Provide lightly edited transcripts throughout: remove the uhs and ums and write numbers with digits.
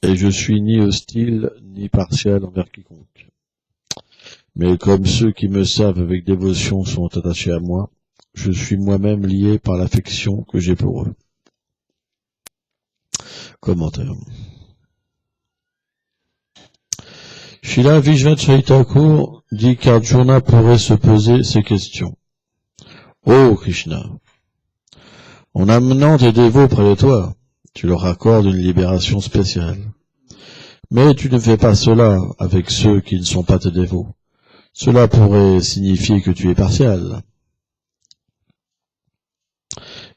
et je suis ni hostile ni partial envers quiconque. Mais comme ceux qui me servent avec dévotion sont attachés à moi, je suis moi-même lié par l'affection que j'ai pour eux. Commentaire. Srila Vishvanath Thakur dit qu'Arjuna pourrait se poser ces questions. Ô Krishna, en amenant tes dévots près de toi, tu leur accordes une libération spéciale. Mais tu ne fais pas cela avec ceux qui ne sont pas tes dévots. Cela pourrait signifier que tu es partial.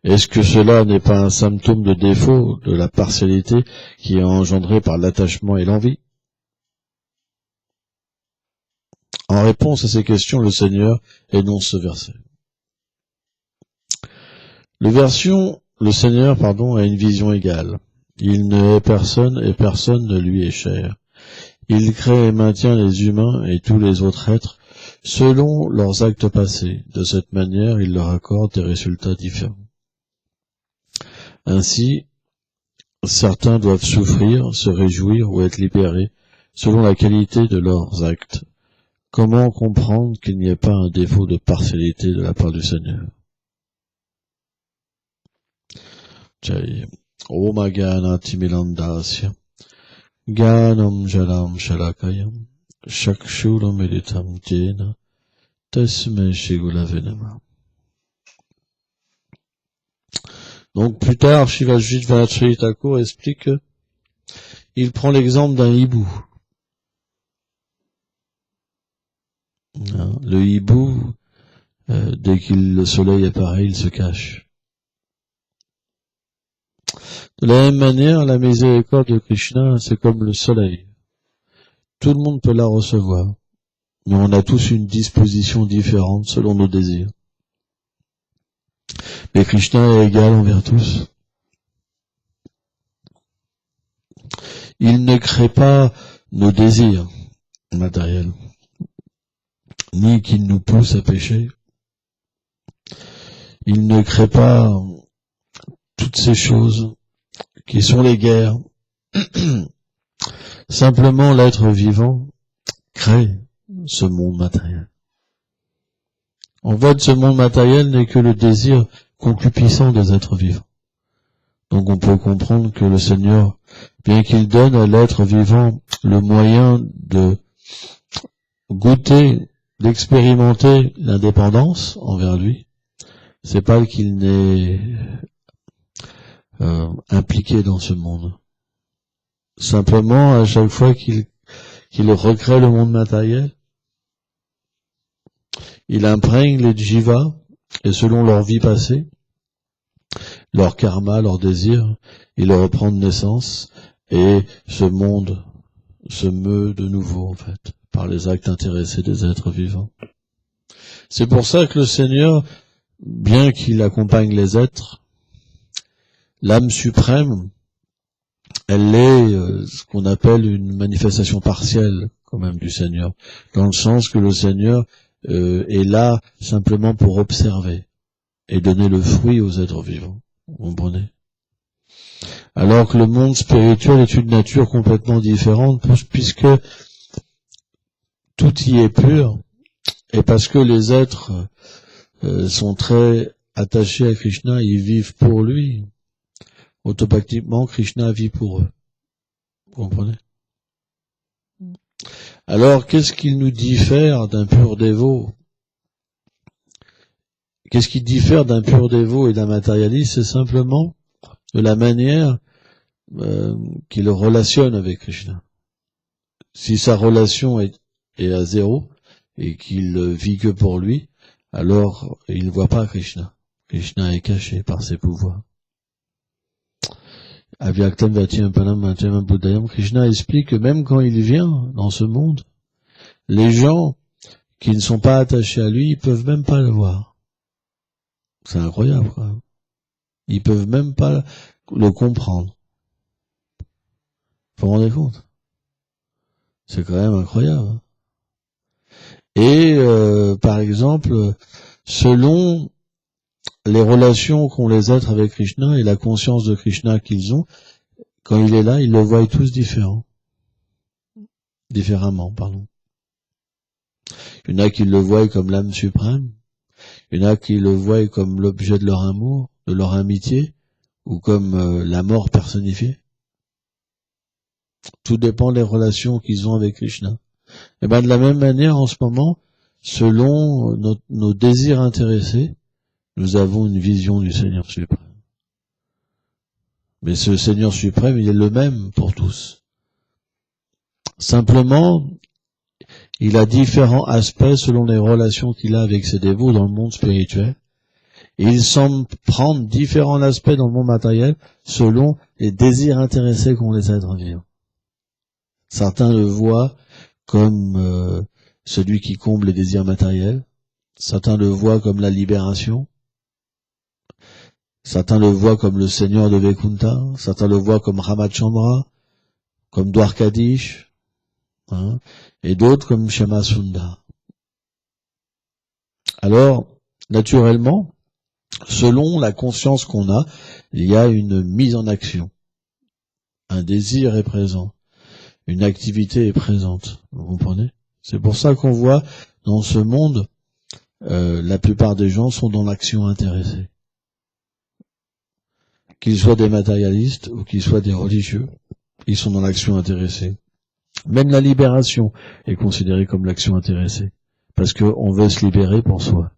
Est-ce que cela n'est pas un symptôme de défaut de la partialité qui est engendrée par l'attachement et l'envie? En réponse à ces questions, le Seigneur énonce ce verset. Le Seigneur a une vision égale. Il ne hait personne et personne ne lui est cher. Il crée et maintient les humains et tous les autres êtres selon leurs actes passés. De cette manière, il leur accorde des résultats différents. Ainsi, certains doivent souffrir, se réjouir ou être libérés selon la qualité de leurs actes. Comment comprendre qu'il n'y ait pas un défaut de partialité de la part du Seigneur? Jai. Om Gyanatimilandasya Gyanam Jalam Shalakayam Shakshuram Editam Jena Tasme Shigulave Nama. Donc plus tard, Shivaji Vajrayana Thakur explique que il prend l'exemple d'un hibou. Le hibou, dès que le soleil apparaît, il se cache. De la même manière, la miséricorde de Krishna, c'est comme le soleil. Tout le monde peut la recevoir, mais on a tous une disposition différente selon nos désirs. Mais Krishna est égal envers tous. Il ne crée pas nos désirs matériels, ni qu'il nous pousse à pécher. Il ne crée pas toutes ces choses qui sont les guerres. Simplement, l'être vivant crée ce monde matériel. En fait, ce monde matériel n'est que le désir concupissant des êtres vivants. Donc on peut comprendre que le Seigneur, bien qu'il donne à l'être vivant le moyen de goûter, d'expérimenter l'indépendance envers lui, c'est pas qu'il n'est impliqué dans ce monde. Simplement, à chaque fois qu'il recrée le monde matériel, il imprègne les jivas, et selon leur vie passée, leur karma, leur désir, il reprend naissance, et ce monde se meut de nouveau, en fait, par les actes intéressés des êtres vivants. C'est pour ça que le Seigneur, bien qu'il accompagne les êtres, l'âme suprême, elle est ce qu'on appelle une manifestation partielle, quand même, du Seigneur, dans le sens que le Seigneur est là simplement pour observer et donner le fruit aux êtres vivants. Vous comprenez? Alors que le monde spirituel est une nature complètement différente, puisque tout y est pur, et parce que les êtres sont très attachés à Krishna, ils vivent pour lui. Automatiquement, Krishna vit pour eux. Vous comprenez? Alors, qu'est-ce qu'il nous diffère d'un pur dévot? Qu'est-ce qui diffère d'un pur dévot et d'un matérialiste? C'est simplement de la manière qu'il relationne avec Krishna. Si sa relation est à zéro et qu'il vit que pour lui, alors il ne voit pas Krishna. Krishna est caché par ses pouvoirs. Avyaktam Vatyam Panam Vatyam Buddhayam, Krishna explique que même quand il vient dans ce monde, les gens qui ne sont pas attachés à lui, ils peuvent même pas le voir. C'est incroyable, quoi. Ils peuvent même pas le comprendre. Vous vous rendez compte? C'est quand même incroyable. Et par exemple, selon les relations qu'ont les êtres avec Krishna et la conscience de Krishna qu'ils ont, quand il est là, ils le voient tous différemment, pardon. Il y en a qui le voient comme l'âme suprême, il y en a qui le voient comme l'objet de leur amour, de leur amitié, ou comme la mort personnifiée. Tout dépend des relations qu'ils ont avec Krishna. Et de la même manière, en ce moment, selon nos désirs intéressés, nous avons une vision du Seigneur suprême. Mais ce Seigneur suprême, il est le même pour tous. Simplement, il a différents aspects selon les relations qu'il a avec ses dévots dans le monde spirituel. Et il semble prendre différents aspects dans le monde matériel selon les désirs intéressés qu'ont les êtres vivants. Certains le voient comme celui qui comble les désirs matériels. Certains le voient comme la libération. Certains le voient comme le Seigneur de Vaikunta. Certains le voient comme Ramachandra, comme Dwarkadish, et d'autres comme Shama Sundar. Alors, naturellement, selon la conscience qu'on a, il y a une mise en action. Un désir est présent. Une activité est présente. Vous comprenez? C'est pour ça qu'on voit dans ce monde, la plupart des gens sont dans l'action intéressée. Qu'ils soient des matérialistes ou qu'ils soient des religieux, ils sont dans l'action intéressée. Même la libération est considérée comme l'action intéressée, parce qu'on veut se libérer pour soi.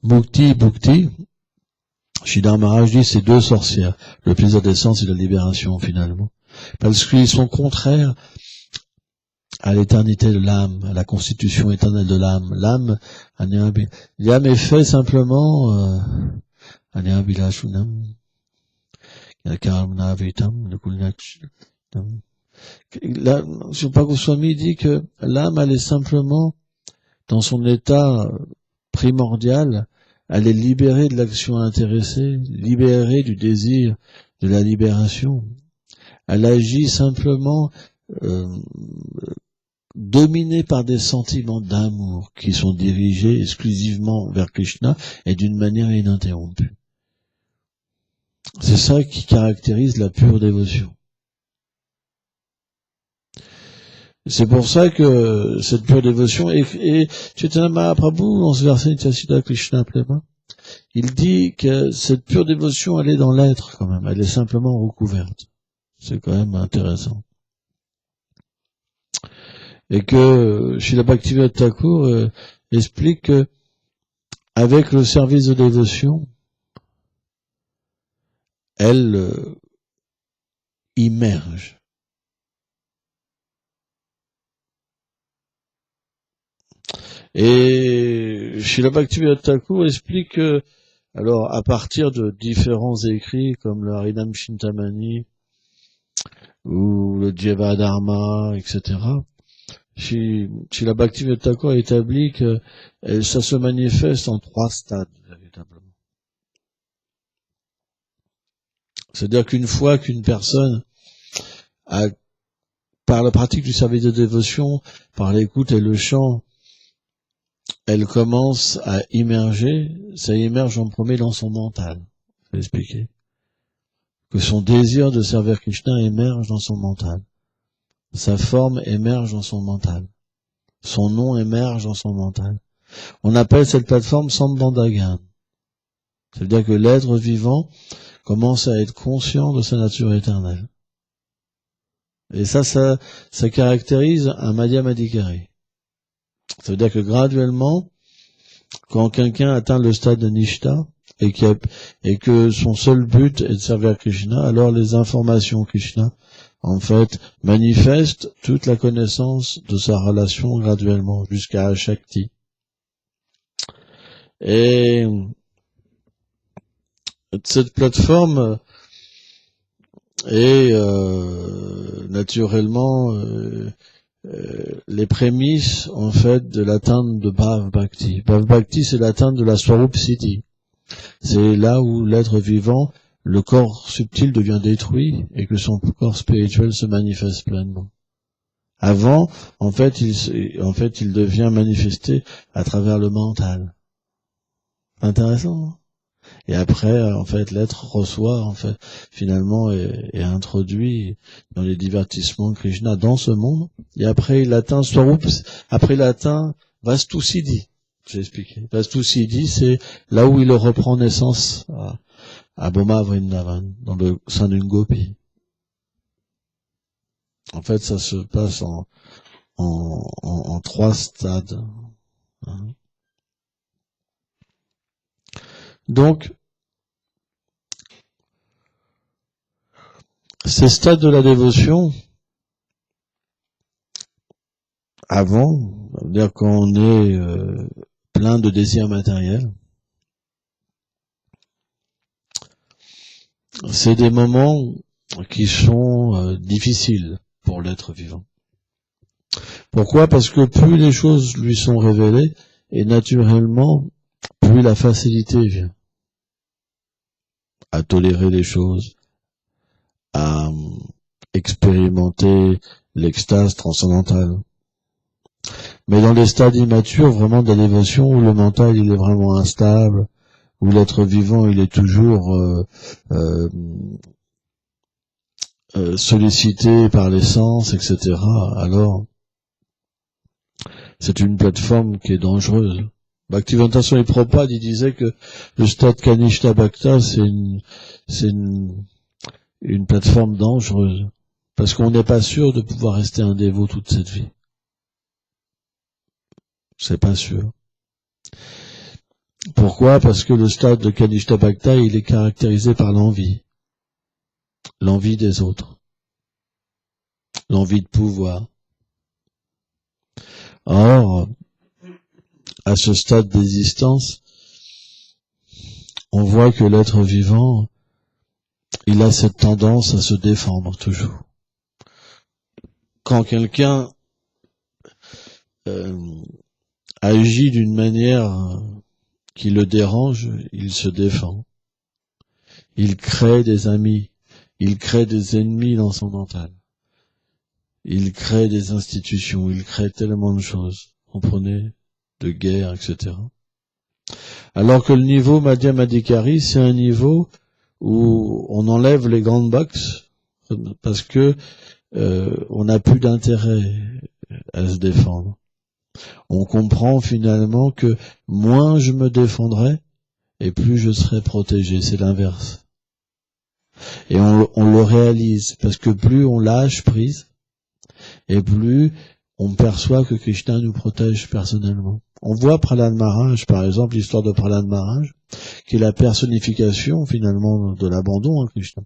Bhukti, Sridhar Maharaj dit, c'est deux sorcières, le plaisir des sens et la libération finalement, parce qu'ils sont contraires à l'éternité de l'âme, à la constitution éternelle de l'âme. L'âme est fait simplement Shilpa Goswami dit que l'âme, elle est simplement dans son état primordial, elle est libérée de l'action intéressée, libérée du désir de la libération. Elle agit simplement dominée par des sentiments d'amour qui sont dirigés exclusivement vers Krishna et d'une manière ininterrompue. C'est ça qui caractérise la pure dévotion. C'est pour ça que cette pure dévotion, et Chaitanya Mahaprabhu, dans ce verset Nityasiddha Krishna Prema, il dit que cette pure dévotion, elle est dans l'être quand même, elle est simplement recouverte. C'est quand même intéressant. Et que Srila Bhaktivinoda Thakur explique que avec le service de dévotion, elle immerge. Et Srila Bhaktivinoda Thakur explique que, alors à partir de différents écrits comme le Harinam Chintamani ou le Jeva Dharma, etc., Srila Bhaktivinoda Thakur a établi que ça se manifeste en 3 stades, véritablement. C'est-à-dire qu'une fois qu'une personne a, par la pratique du service de dévotion, par l'écoute et le chant, elle commence à immerger, ça immerge en premier dans son mental. Je vais expliquer. Que son désir de servir Krishna émerge dans son mental. Sa forme émerge dans son mental. Son nom émerge dans son mental. On appelle cette plateforme Sambandha-Gyan. C'est-à-dire que l'être vivant commence à être conscient de sa nature éternelle. Et ça caractérise un Madhyamadikari. Ça veut dire que graduellement, quand quelqu'un atteint le stade de Nishta, et que son seul but est de servir Krishna, alors les informations Krishna, en fait, manifestent toute la connaissance de sa relation graduellement, jusqu'à Shakti. Et cette plateforme est naturellement les prémices en fait de l'atteinte de Bhav Bhakti. Bhav Bhakti, c'est l'atteinte de la Swarup Siddhi. C'est là où l'être vivant, le corps subtil devient détruit et que son corps spirituel se manifeste pleinement. Avant, en fait, il devient manifesté à travers le mental. Intéressant, hein? Et après, en fait, l'être reçoit, en fait, finalement, est introduit dans les divertissements de Krishna dans ce monde. Et après, il atteint Swarup. Après, il atteint Vastu Siddhi. J'ai expliqué. Vastu Siddhi, c'est là où il reprend naissance à Boma Vrindavan, dans le sein d'une gopi. En fait, ça se passe en 3 stades. Hein. Donc, ces stades de la dévotion, avant, ça veut dire qu'on est plein de désirs matériels, c'est des moments qui sont difficiles pour l'être vivant. Pourquoi ? Parce que plus les choses lui sont révélées, et naturellement, plus la facilité vient à tolérer les choses, à expérimenter l'extase transcendantale. Mais dans les stades immatures, vraiment de la dévotion, où le mental il est vraiment instable, où l'être vivant il est toujours sollicité par les sens, etc., alors c'est une plateforme qui est dangereuse. Bhaktivedanta Swami Prabhupada, il disait que le stade Kanishta Bhakta, c'est une plateforme dangereuse, parce qu'on n'est pas sûr de pouvoir rester un dévot toute cette vie. C'est pas sûr. Pourquoi ? Parce que le stade de Kanishta Bhakta, il est caractérisé par l'envie des autres, l'envie de pouvoir. Or, à ce stade d'existence, on voit que l'être vivant, il a cette tendance à se défendre toujours. Quand quelqu'un agit d'une manière qui le dérange, il se défend. Il crée des amis, il crée des ennemis dans son mental. Il crée des institutions, il crée tellement de choses, comprenez, de guerre, etc. Alors que le niveau Madhyama Adhikari, c'est un niveau où on enlève les grandes boxes parce que on n'a plus d'intérêt à se défendre. On comprend finalement que moins je me défendrai et plus je serai protégé. C'est l'inverse. Et on le réalise parce que plus on lâche prise et plus on perçoit que Krishna nous protège personnellement. On voit Prahlad Maharaj, par exemple, l'histoire de Prahlad Maharaj, qui est la personnification finalement de l'abandon à Krishna.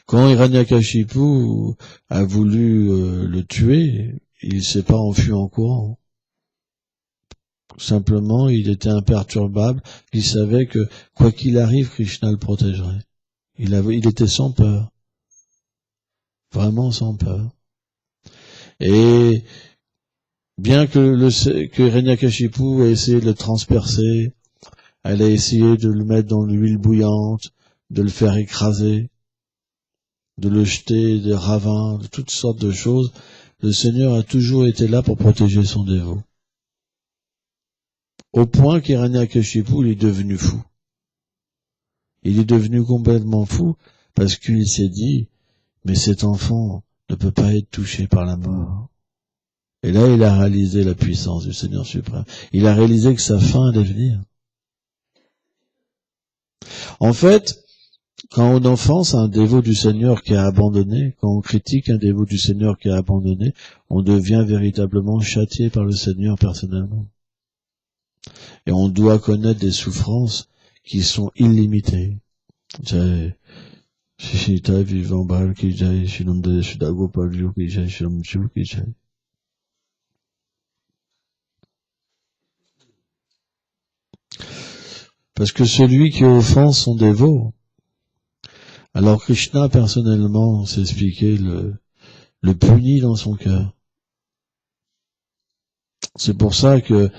Quand Hiranyakashipu a voulu le tuer, il s'est pas enfui en courant. Simplement, il était imperturbable. Il savait que quoi qu'il arrive, Krishna le protégerait. Il était sans peur, vraiment sans peur. Et bien que Hiranyakashipu ait essayé de le transpercer, elle a essayé de le mettre dans l'huile bouillante, de le faire écraser, de le jeter des ravins, de toutes sortes de choses, le Seigneur a toujours été là pour protéger son dévot. Au point qu'Hiranyakashipu, il est devenu fou. Il est devenu complètement fou parce qu'il s'est dit, mais cet enfant ne peut pas être touché par la mort. Et là, il a réalisé la puissance du Seigneur suprême. Il a réalisé que sa fin allait venir. En fait, quand on offense un dévot du Seigneur qui a abandonné, quand on critique un dévot du Seigneur qui a abandonné, on devient véritablement châtié par le Seigneur personnellement. Et on doit connaître des souffrances qui sont illimitées. Jai Shishita Vivambal ki jai, Shinamde Shudagopalju ki jai, Shinamju ki jai. Parce que celui qui offense son dévot, alors Krishna personnellement s'est expliqué le punit dans son cœur. C'est pour ça que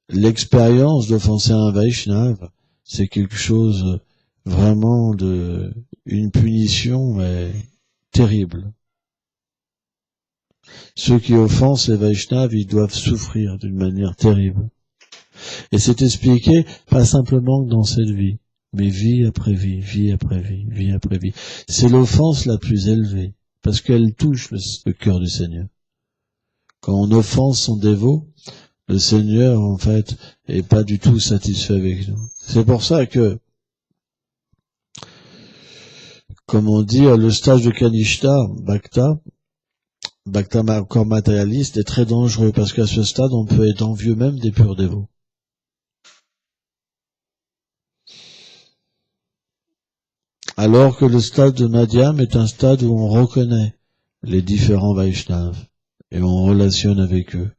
l'expérience d'offenser un Vaishnava, c'est quelque chose vraiment une punition mais terrible. Ceux qui offensent les Vaishnavas, ils doivent souffrir d'une manière terrible. Et c'est expliqué pas simplement que dans cette vie, mais vie après vie, vie après vie, vie après vie. C'est l'offense la plus élevée, parce qu'elle touche le cœur du Seigneur. Quand on offense son dévot, le Seigneur, en fait, est pas du tout satisfait avec nous. C'est pour ça que, comme on dit, le stage de Kanishta, Bhakta encore matérialiste, est très dangereux, parce qu'à ce stade, on peut être envieux même des purs dévots. Alors que le stade de Madhyam est un stade où on reconnaît les différents Vaishnavas et on relationne avec eux.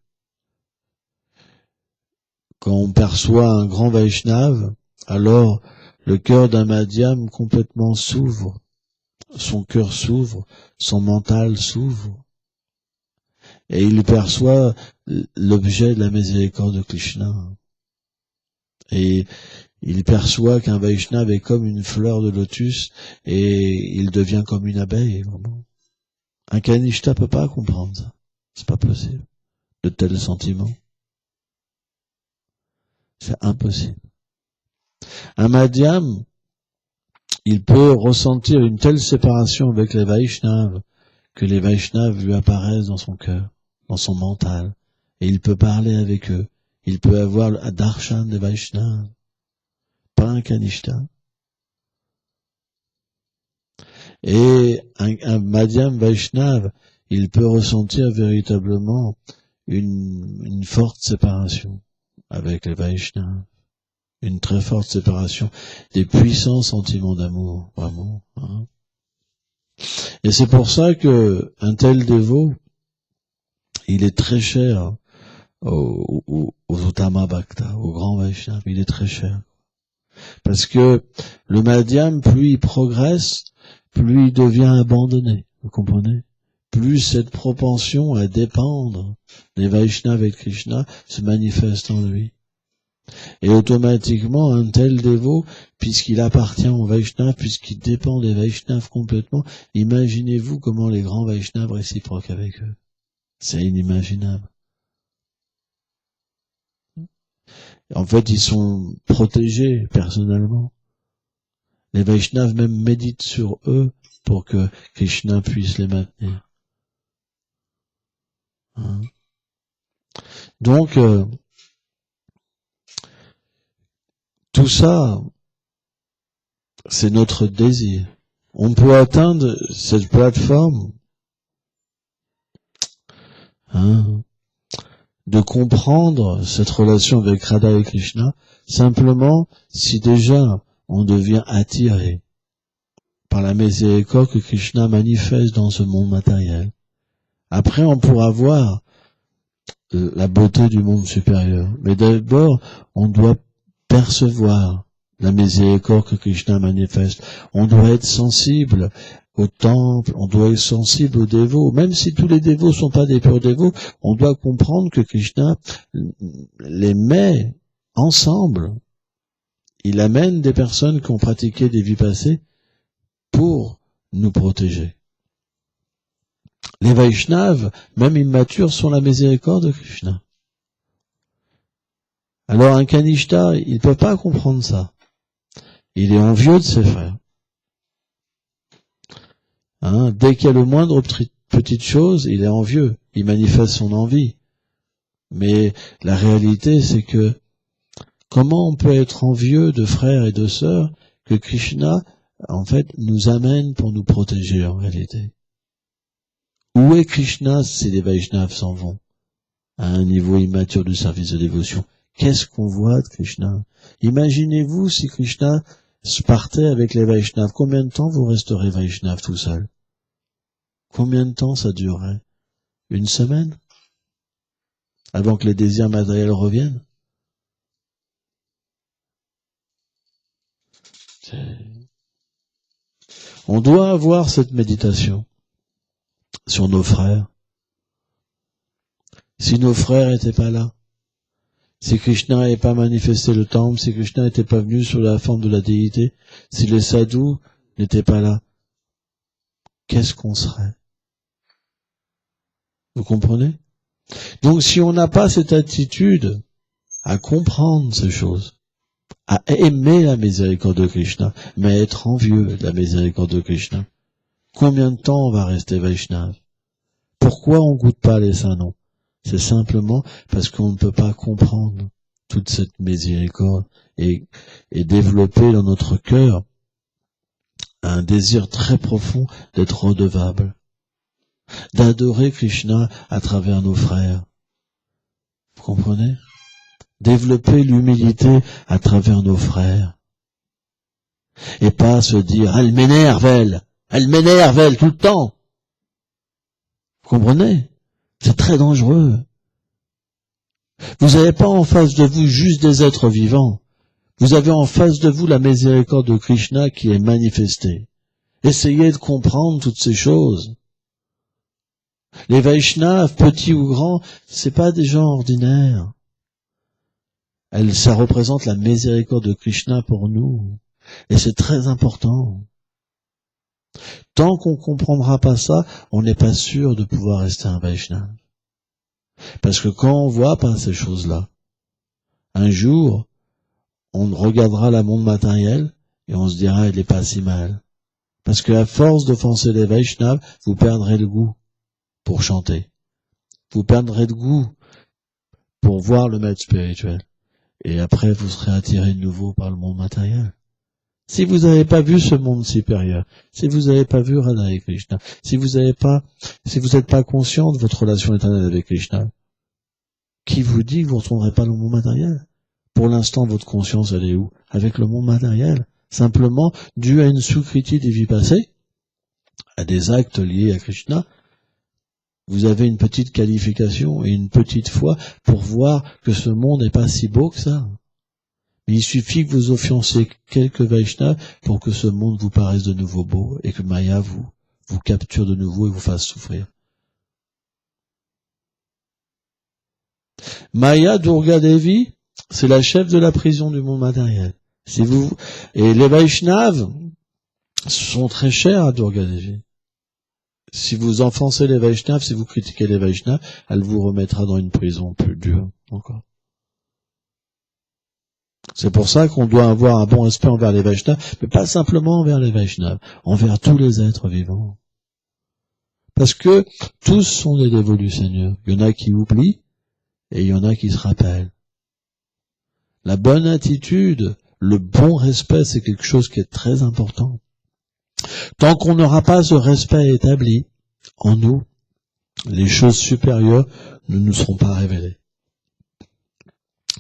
Quand on perçoit un grand Vaishnava, alors le cœur d'un Madhyam complètement s'ouvre, son cœur s'ouvre, son mental s'ouvre, et il perçoit l'objet de la miséricorde de Krishna. Et il perçoit qu'un Vaishnava est comme une fleur de lotus et il devient comme une abeille, vraiment. Un Kanishta peut pas comprendre ça. C'est pas possible. De tels sentiments. C'est impossible. Un Madhyam, il peut ressentir une telle séparation avec les Vaishnavas que les Vaishnavas lui apparaissent dans son cœur, dans son mental. Et il peut parler avec eux. Il peut avoir le darshan des Vaishnavas. Pas un Kanishta. Et un Madhyam Vaishnava, il peut ressentir véritablement une forte séparation avec les Vaishnavas. Une très forte séparation, des puissants sentiments d'amour, vraiment. Hein. Et c'est pour ça que un tel dévot, il est très cher aux Uttama Bhakta, aux grands Vaishnavas, il est très cher. Parce que le Madhyam, plus il progresse, plus il devient abandonné, vous comprenez? Plus cette propension à dépendre des Vaishnavas et de Krishna se manifeste en lui. Et automatiquement, un tel dévot, puisqu'il appartient aux Vaishnavas, puisqu'il dépend des Vaishnavas complètement, imaginez-vous comment les grands Vaishnavas réciproquent avec eux. C'est inimaginable. En fait, ils sont protégés personnellement. Les Vaishnavas même méditent sur eux pour que Krishna puisse les maintenir. Hein. Donc, tout ça, c'est notre désir. On peut atteindre cette plateforme de comprendre cette relation avec Radha et Krishna simplement si déjà on devient attiré par la miséricorde que Krishna manifeste dans ce monde matériel. Après, on pourra voir la beauté du monde supérieur. Mais d'abord, on doit percevoir la miséricorde que Krishna manifeste. On doit être sensible au temple, on doit être sensible aux dévots. Même si tous les dévots ne sont pas des purs dévots, on doit comprendre que Krishna les met ensemble. Il amène des personnes qui ont pratiqué des vies passées pour nous protéger. Les Vaishnavas, même immatures, sont la miséricorde de Krishna. Alors un Kanishta, il ne peut pas comprendre ça. Il est envieux de ses frères. Dès qu'il y a le moindre petite chose, il est envieux. Il manifeste son envie. Mais la réalité, c'est que comment on peut être envieux de frères et de sœurs que Krishna, en fait, nous amène pour nous protéger en réalité? Où est Krishna si les Vaishnavas s'en vont à un niveau immature du service de dévotion? Qu'est-ce qu'on voit de Krishna? Imaginez-vous si Krishna partait avec les Vaishnavas. Combien de temps vous resterez Vaishnav tout seul? Combien de temps ça durerait? Une semaine? Avant que les désirs matériels reviennent? On doit avoir cette méditation sur nos frères. Si nos frères n'étaient pas là, si Krishna n'avait pas manifesté le temple, si Krishna n'était pas venu sous la forme de la déité, si les sadhus n'étaient pas là, qu'est-ce qu'on serait? Vous comprenez? Donc si on n'a pas cette attitude à comprendre ces choses, à aimer la miséricorde de Krishna, mais être envieux de la miséricorde de Krishna. Combien de temps on va rester Vaishnava? Pourquoi on goûte pas les saints noms? C'est simplement parce qu'on ne peut pas comprendre toute cette miséricorde et développer dans notre cœur un désir très profond d'être redevable, d'adorer Krishna à travers nos frères. Vous comprenez? Développer l'humilité à travers nos frères. Et pas se dire, elle m'énerve elle, tout le temps. Vous comprenez? C'est très dangereux. Vous n'avez pas en face de vous juste des êtres vivants. Vous avez en face de vous la miséricorde de Krishna qui est manifestée. Essayez de comprendre toutes ces choses. Les Vaishnavas, petits ou grands, c'est pas des gens ordinaires. Ça représente la miséricorde de Krishna pour nous. Et c'est très important. Tant qu'on comprendra pas ça, on n'est pas sûr de pouvoir rester un Vaishnava. Parce que quand on voit pas ces choses-là, un jour, on regardera le monde matériel et on se dira, il est pas si mal. Parce qu'à force d'offenser les Vaishnavas, vous perdrez le goût pour chanter. Vous perdrez le goût pour voir le maître spirituel. Et après, vous serez attiré de nouveau par le monde matériel. Si vous n'avez pas vu ce monde supérieur, si vous n'avez pas vu Radha et Krishna, si vous n'êtes pas conscient de votre relation éternelle avec Krishna, qui vous dit que vous ne retournerez pas dans le monde matériel? Pour l'instant, votre conscience, elle est où? Avec le monde matériel. Simplement, dû à une soukriti des vies passées, à des actes liés à Krishna, vous avez une petite qualification et une petite foi pour voir que ce monde n'est pas si beau que ça. Mais il suffit que vous offensiez quelques Vaishnavas pour que ce monde vous paraisse de nouveau beau et que Maya vous capture de nouveau et vous fasse souffrir. Maya Durga Devi, c'est la chef de la prison du monde matériel. Et les Vaishnavas sont très chers à Durga Devi. Si vous offensez les Vaishnavas, si vous critiquez les Vaishnavas, elle vous remettra dans une prison plus dure encore. C'est pour ça qu'on doit avoir un bon respect envers les Vaishnavas, mais pas simplement envers les Vaishnavas, envers tous les êtres vivants. Parce que tous sont des dévots du Seigneur. Il y en a qui oublient et il y en a qui se rappellent. La bonne attitude, le bon respect, c'est quelque chose qui est très important. Tant qu'on n'aura pas ce respect établi en nous, les choses supérieures ne nous seront pas révélées.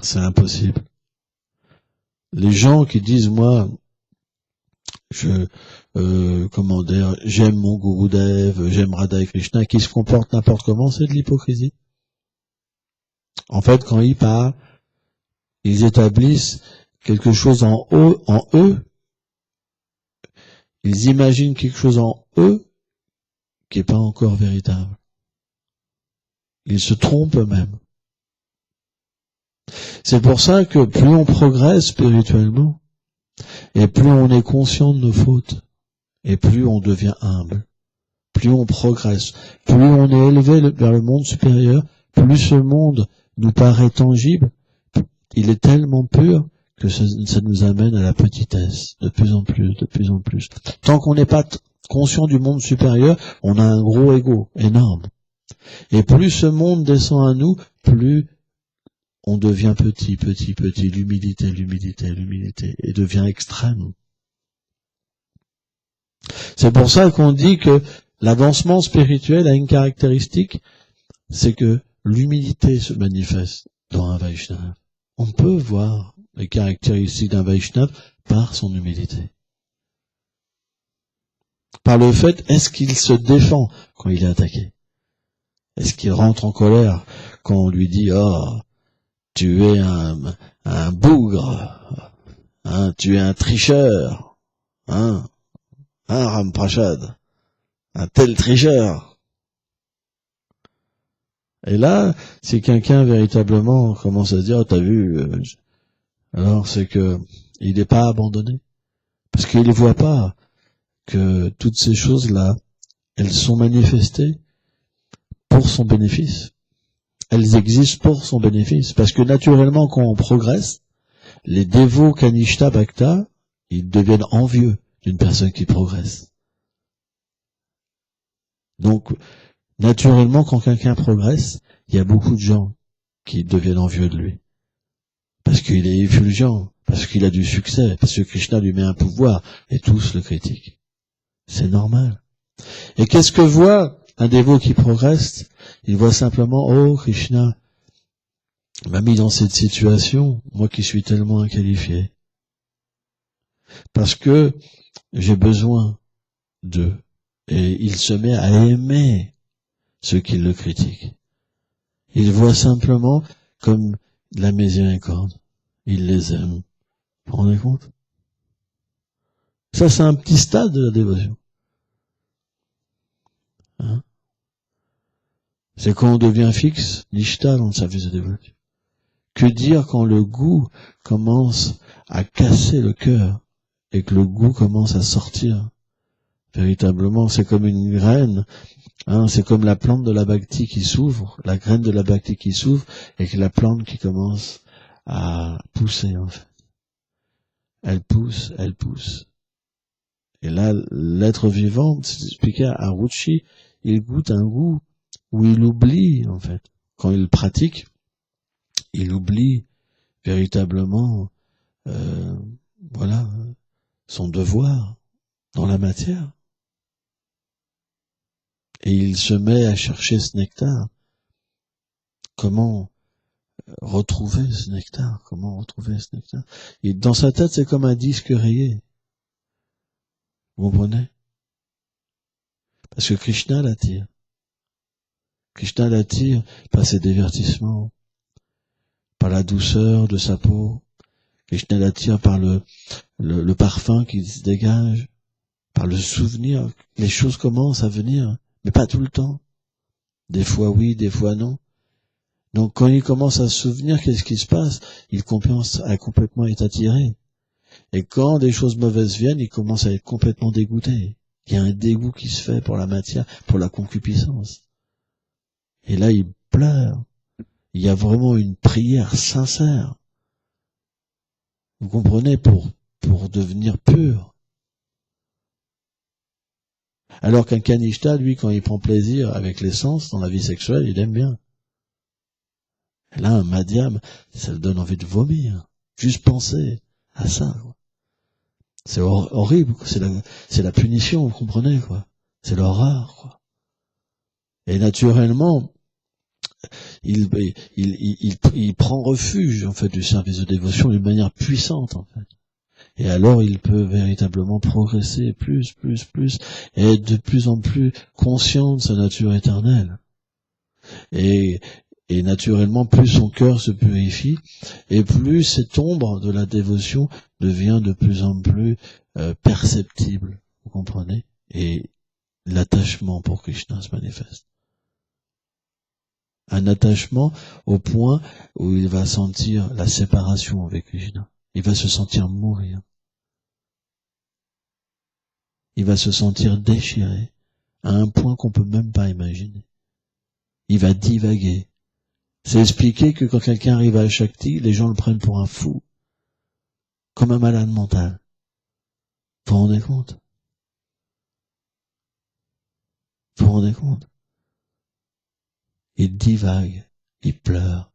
C'est impossible. Les gens qui disent, moi, j'aime mon Gurudev, j'aime Radha et Krishna, qui se comportent n'importe comment, c'est de l'hypocrisie. En fait, quand ils parlent, ils établissent quelque chose en eux, ils imaginent quelque chose en eux qui n'est pas encore véritable. Ils se trompent eux-mêmes. C'est pour ça que plus on progresse spirituellement, et plus on est conscient de nos fautes, et plus on devient humble, plus on progresse, plus on est élevé vers le monde supérieur, plus ce monde nous paraît tangible, il est tellement pur que ça nous amène à la petitesse, de plus en plus, de plus en plus. Tant qu'on n'est pas conscient du monde supérieur, on a un gros ego énorme. Et plus ce monde descend à nous, plus on devient petit, l'humilité, et devient extrême. C'est pour ça qu'on dit que l'avancement spirituel a une caractéristique, c'est que l'humilité se manifeste dans un Vaishnava. On peut voir les caractéristiques d'un Vaishnava par son humilité. Par le fait, est-ce qu'il se défend quand il est attaqué? Est-ce qu'il rentre en colère quand on lui dit « Oh, tu es un bougre, hein, tu es un tricheur, hein, Ram Prashad, un tel tricheur ». Et là, si quelqu'un véritablement commence à se dire oh, « T'as vu », alors c'est que il n'est pas abandonné. Parce qu'il ne voit pas que toutes ces choses-là, elles sont manifestées pour son bénéfice. elles existent pour son bénéfice. Parce que naturellement, quand on progresse, les dévots Kanishta Bhakta, ils deviennent envieux d'une personne qui progresse. Donc, naturellement, quand quelqu'un progresse, il y a beaucoup de gens qui deviennent envieux de lui. Parce qu'il est effulgent, parce qu'il a du succès, parce que Krishna lui met un pouvoir, et tous le critiquent. C'est normal. Et qu'est-ce que voit un dévot qui progresse? Il voit simplement, oh, Krishna m'a mis dans cette situation, moi qui suis tellement inqualifié. Parce que j'ai besoin d'eux. Et il se met à aimer ceux qui le critiquent. Il voit simplement comme la miséricorde. Il les aime. Vous vous rendez compte? Ça, c'est un petit stade de la dévotion. Hein? C'est quand on devient fixe, nishta dans le service de dévotion. Que dire quand le goût commence à casser le cœur et que le goût commence à sortir? Véritablement, c'est comme une graine, hein, c'est comme la plante de la bhakti qui s'ouvre, la graine de la bhakti qui s'ouvre et que la plante qui commence à pousser en fait. Elle pousse, elle pousse. Et là, l'être vivant, c'est expliqué à Ruchi, il goûte un goût où il oublie en fait. Quand il pratique, il oublie véritablement voilà, son devoir dans la matière. Et il se met à chercher ce nectar. Comment retrouver ce nectar? Comment retrouver ce nectar? Et dans sa tête, c'est comme un disque rayé. Vous comprenez? Parce que Krishna l'attire. Krishna l'attire par ses divertissements, par la douceur de sa peau. Krishna l'attire par le parfum qui se dégage, par le souvenir. Les choses commencent à venir, mais pas tout le temps. Des fois oui, des fois non. Donc quand il commence à se souvenir, qu'est-ce qui se passe? Il commence à complètement être attiré. Et quand des choses mauvaises viennent, il commence à être complètement dégoûté. Il y a un dégoût qui se fait pour la matière, pour la concupiscence. Et là, il pleure. Il y a vraiment une prière sincère. Vous comprenez, pour devenir pur. Alors qu'un kanishta, lui, quand il prend plaisir avec les sens dans la vie sexuelle, il aime bien. Et là, un madhyam, ça le donne envie de vomir. Juste penser à ça, quoi. C'est horrible, quoi. C'est la punition, vous comprenez, quoi. C'est l'horreur, quoi. Et naturellement, il prend refuge, en fait, du service de dévotion d'une manière puissante, en fait. Et alors, il peut véritablement progresser plus, et être de plus en plus conscient de sa nature éternelle. Et naturellement, plus son cœur se purifie, et plus cette ombre de la dévotion devient de plus en plus perceptible, vous comprenez? Et l'attachement pour Krishna se manifeste. Un attachement au point où il va sentir la séparation avec Krishna. Il va se sentir mourir. Il va se sentir déchiré à un point qu'on peut même pas imaginer. Il va divaguer. C'est expliqué que quand quelqu'un arrive à Shakti, les gens le prennent pour un fou, comme un malade mental. Vous vous rendez compte? Vous vous rendez compte? Il divague, il pleure,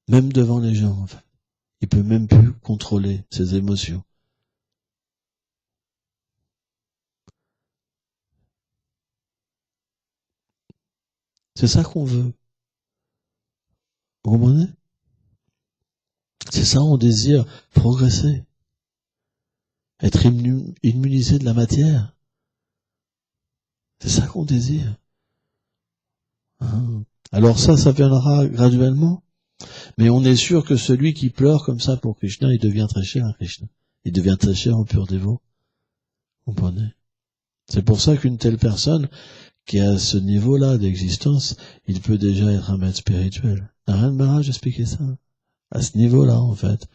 même devant les gens, en fait. Il peut même plus contrôler ses émotions. C'est ça qu'on veut. Vous comprenez? C'est ça, on désire progresser. Être immunisé de la matière. C'est ça qu'on désire. Hein? Alors ça viendra graduellement. Mais on est sûr que celui qui pleure comme ça pour Krishna, il devient très cher à Krishna. Il devient très cher au pur dévot. Vous comprenez? C'est pour ça qu'une telle personne qui est à ce niveau-là d'existence, il peut déjà être un maître spirituel. Narayana Maharaj expliquait ça. À ce niveau-là, en fait.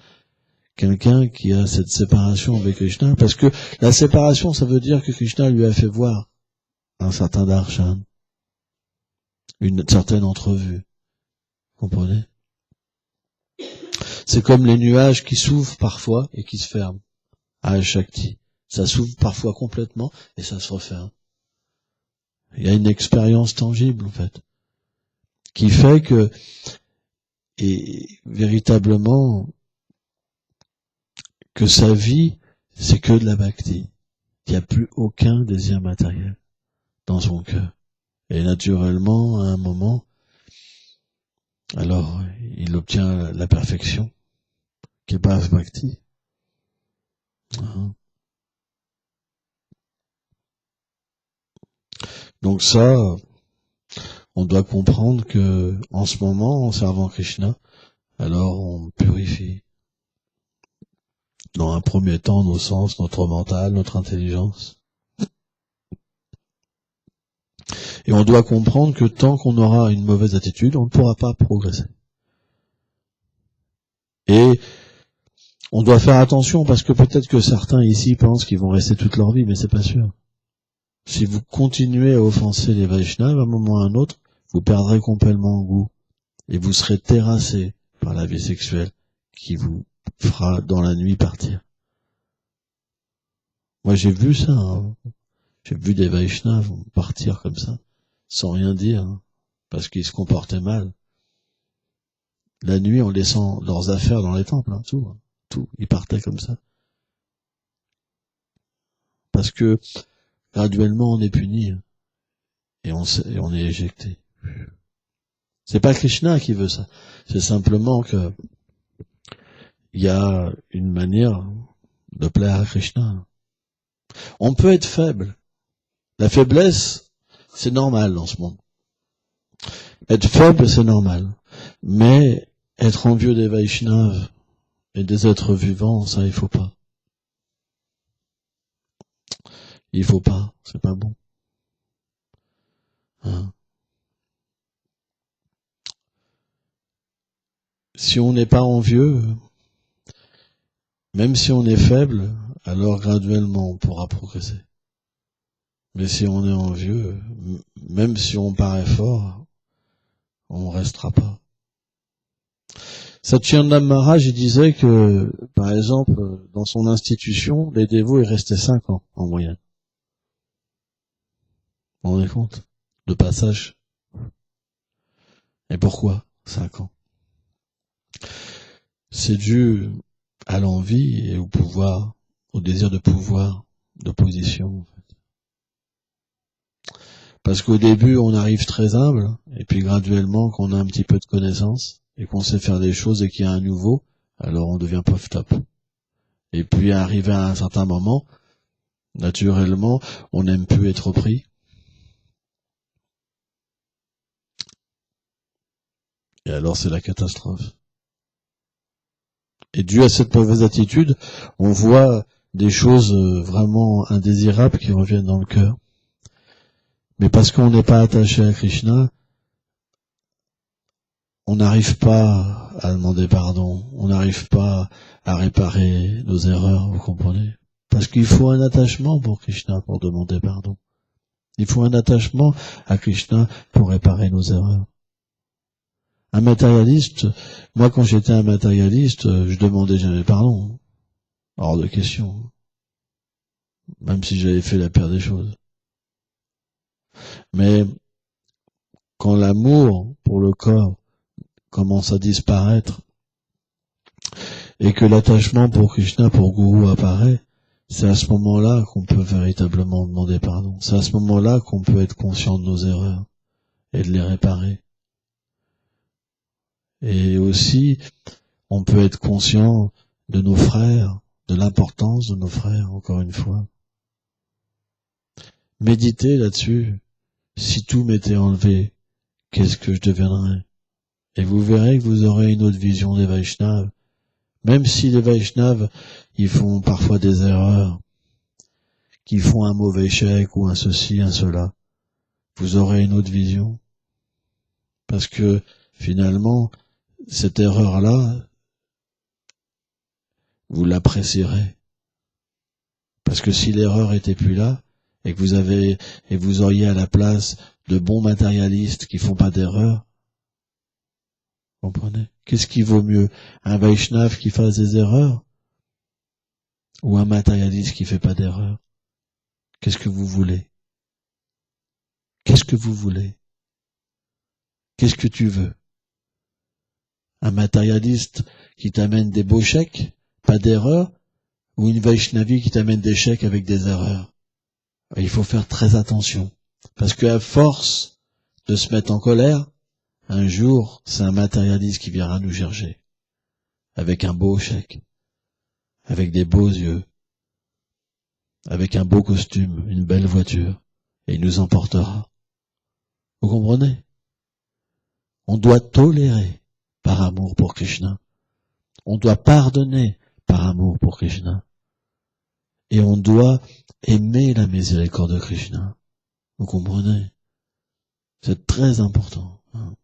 Quelqu'un qui a cette séparation avec Krishna, parce que la séparation, ça veut dire que Krishna lui a fait voir un certain darshan, une certaine entrevue. Comprenez? C'est comme les nuages qui s'ouvrent parfois et qui se ferment à Shakti. Ça s'ouvre parfois complètement et ça se referme. Il y a une expérience tangible, en fait, qui fait que, et véritablement, que sa vie, c'est que de la bhakti. Il n'y a plus aucun désir matériel dans son cœur. Et naturellement, à un moment, alors, il obtient la perfection, qui est pas bhakti. Donc ça, on doit comprendre que, en ce moment, en servant Krishna, alors on purifie. Dans un premier temps, nos sens, notre mental, notre intelligence. Et on doit comprendre que tant qu'on aura une mauvaise attitude, on ne pourra pas progresser. Et on doit faire attention parce que peut-être que certains ici pensent qu'ils vont rester toute leur vie, mais c'est pas sûr. Si vous continuez à offenser les Vaishnavas, à un moment ou à un autre, vous perdrez complètement goût. Et vous serez terrassé par la vie sexuelle qui vous fera dans la nuit partir. Moi j'ai vu ça, hein. J'ai vu des Vaishnavas partir comme ça, sans rien dire, hein, parce qu'ils se comportaient mal. La nuit en laissant leurs affaires dans les temples, hein, tout. Ils partaient comme ça. Parce que graduellement on est puni et on est éjecté. C'est pas Krishna qui veut ça. C'est simplement que il y a une manière de plaire à Krishna. On peut être faible. La faiblesse, c'est normal dans ce monde. Être faible, c'est normal. Mais être envieux des Vaishnavas et des êtres vivants, ça, il faut pas. Il faut pas. C'est pas bon. Hein? Si on n'est pas envieux, même si on est faible, alors graduellement on pourra progresser. Mais si on est envieux, même si on paraît fort, on restera pas. Satyendra Maharaj, il disait que, par exemple, dans son institution, les dévots, ils restaient 5 ans, en moyenne. Vous vous rendez compte? De passage. Et pourquoi 5 ans? C'est dû à l'envie et au pouvoir, au désir de pouvoir, de position, en fait. Parce qu'au début, on arrive très humble, et puis graduellement, qu'on a un petit peu de connaissance, et qu'on sait faire des choses et qu'il y a un nouveau, alors on devient pof top. Et puis, arrivé à un certain moment, naturellement, on n'aime plus être pris. Et alors, c'est la catastrophe. Et dû à cette mauvaise attitude, on voit des choses vraiment indésirables qui reviennent dans le cœur. Mais parce qu'on n'est pas attaché à Krishna, on n'arrive pas à demander pardon, on n'arrive pas à réparer nos erreurs, vous comprenez? Parce qu'il faut un attachement pour Krishna pour demander pardon. Il faut un attachement à Krishna pour réparer nos erreurs. Un matérialiste, moi quand j'étais un matérialiste, je demandais jamais pardon. Hors de question. Même si j'avais fait la pire des choses. Mais quand l'amour pour le corps commence à disparaître et que l'attachement pour Krishna, pour Guru apparaît, c'est à ce moment-là qu'on peut véritablement demander pardon. C'est à ce moment-là qu'on peut être conscient de nos erreurs et de les réparer. Et aussi, on peut être conscient de nos frères, de l'importance de nos frères, encore une fois. Méditez là-dessus. Si tout m'était enlevé, qu'est-ce que je deviendrais? Et vous verrez que vous aurez une autre vision des Vaishnavas. Même si les Vaishnavas, ils font parfois des erreurs, qu'ils font un mauvais chèque ou un ceci, un cela, vous aurez une autre vision. Parce que, finalement, cette erreur-là, vous l'apprécierez. Parce que si l'erreur était plus là, et que vous auriez à la place de bons matérialistes qui font pas d'erreur, Comprenez? Qu'est-ce qui vaut mieux? Un Vaishnav qui fasse des erreurs? Ou un matérialiste qui fait pas d'erreur? Qu'est-ce que vous voulez? Qu'est-ce que vous voulez? Qu'est-ce que tu veux? Un matérialiste qui t'amène des beaux chèques, pas d'erreur, ou une Vaishnavi qui t'amène des chèques avec des erreurs? Il faut faire très attention. Parce qu'à force de se mettre en colère, un jour, c'est un matérialiste qui viendra nous chercher. Avec un beau chèque. Avec des beaux yeux. Avec un beau costume, une belle voiture. Et il nous emportera. Vous comprenez? On doit tolérer par amour pour Krishna. On doit pardonner par amour pour Krishna. Et on doit aimer la miséricorde de Krishna. Vous comprenez? C'est très important. Hein.